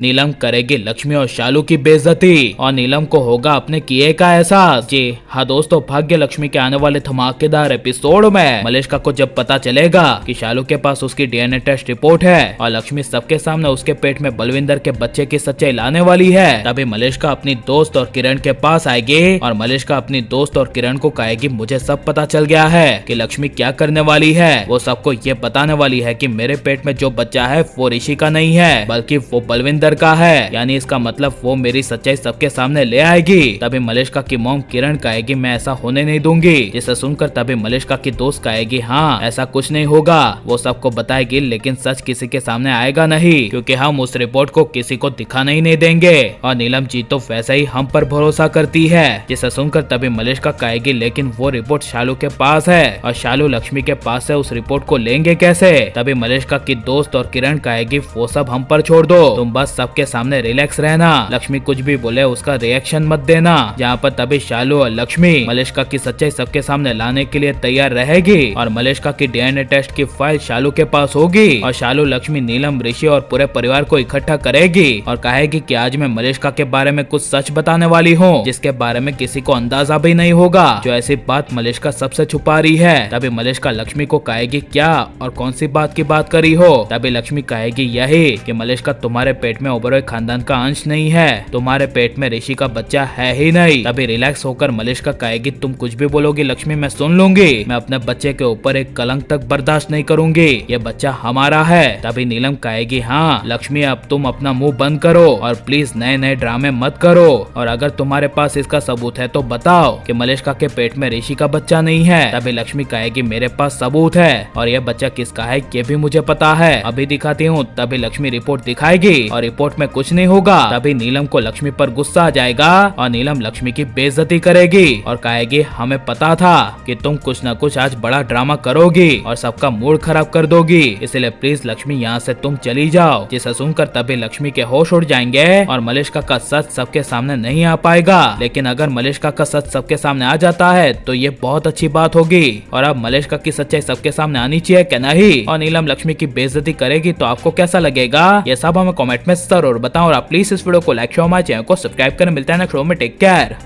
नीलम करेगी लक्ष्मी और शालू की बेइज्जती और नीलम को होगा अपने किए का एहसास। जी हाँ दोस्तों, भाग्य लक्ष्मी के आने वाले धमाकेदार एपिसोड में मलिष्का को जब पता चलेगा कि शालू के पास उसकी डीएनए टेस्ट रिपोर्ट है और लक्ष्मी सबके सामने उसके पेट में बलविंदर के बच्चे की सच्चाई लाने वाली है, तभी मलिष्का अपनी दोस्त और किरण के पास आएगी और मलिष्का अपनी दोस्त और किरण को कहेगी मुझे सब पता चल गया है कि लक्ष्मी क्या करने वाली है। वो सबको ये बताने वाली है कि मेरे पेट में जो बच्चा है वो ऋषि का नहीं है बल्कि वो बलविंदर का है, यानी इसका मतलब वो मेरी सच्चाई सबके सामने ले आएगी। तभी मलिष्का की मॉम किरण कहेगी मैं ऐसा होने नहीं दूंगी, जिसे सुनकर तभी मलिष्का की दोस्त कहेगी हाँ ऐसा कुछ नहीं होगा। वो सबको बताएगी लेकिन सच किसी के सामने आएगा नहीं क्योंकि हम उस रिपोर्ट को किसी को दिखाने ही नहीं देंगे। और नीलम जी तो वैसे ही हम पर भरोसा करती है, जिसे सुनकर तभी मलिष्का कहेगी लेकिन वो रिपोर्ट शालू के पास है और शालू लक्ष्मी के पास से उस रिपोर्ट को लेंगे कैसे। तभी मलिष्का की दोस्त और किरण कहेगी वो सब हम पर छोड़ दो, तुम बस सबके सामने रिलैक्स रहना, लक्ष्मी कुछ भी बोले उसका रिएक्शन मत देना। जहाँ पर तभी शालू और लक्ष्मी मलिष्का की सच्चाई सबके सामने लाने के लिए तैयार रहेगी और मलिष्का की डीएनए टेस्ट की फाइल शालू के पास होगी और शालू लक्ष्मी नीलम ऋषि और पूरे परिवार को इकट्ठा करेगी और कहेगी कि आज मैं मलिष्का के बारे में कुछ सच बताने वाली हूँ जिसके बारे में किसी को अंदाजा भी नहीं होगा, जो ऐसी बात मलिष्का सबसे छुपा रही है। तभी मलिष्का लक्ष्मी को कहेगी क्या और कौन सी बात की बात करी हो। तभी लक्ष्मी कहेगी यही कि मलिष्का तुम्हारे पेट में ओबरॉय खानदान का अंश नहीं है, तुम्हारे पेट में ऋषि का बच्चा है ही नहीं। तभी रिलैक्स होकर मलिष्का कहेगी तुम कुछ भी बोलोगी लक्ष्मी मैं सुन लूंगी, मैं अपने बच्चे के ऊपर एक कलंक तक बर्दाश्त नहीं करूंगी, ये बच्चा हमारा है। तभी नीलम कहेगी हाँ लक्ष्मी अब तुम अपना मुंह बंद करो और प्लीज नए नए ड्रामे मत करो, और अगर तुम्हारे पास इसका सबूत है तो बताओ कि मलिष्का के पेट में ऋषि का बच्चा नहीं है। तभी लक्ष्मी कहेगी मेरे पास सबूत है और यह बच्चा किसका है ये भी मुझे पता है, अभी दिखाती हूँ। तभी लक्ष्मी रिपोर्ट दिखाएगी और रिपोर्ट में कुछ नहीं होगा। तभी नीलम को लक्ष्मी पर गुस्सा आ जाएगा और नीलम लक्ष्मी की बेइज्जती करेगी और कहेगी हमें पता था कि तुम कुछ न कुछ आज बड़ा ड्रामा करोगी और सबका मूड खराब कर दोगी, इसलिए प्लीज लक्ष्मी यहाँ से तुम चली जाओ। जिसे सुनकर तभी लक्ष्मी के होश उड़ जाएंगे और मलिष्का का सच सबके सामने नहीं आ पाएगा, लेकिन अगर मलिष्का का सच सबके सामने आ जाता है तो ये बहुत अच्छी बात होगी और अब मलिष्का की सच्चाई सबके सामने आनी चाहिए क्या नहीं, और नीलम लक्ष्मी की बेइज्जती करेगी तो आपको कैसा लगेगा ये सब हमें कमेंट में जरूर बताओ। और आप प्लीज इस वीडियो को लाइक शेयर हमारे चैनल को सब्सक्राइब करें। मिलता है नेक्स्ट वीडियो में, टेक केयर।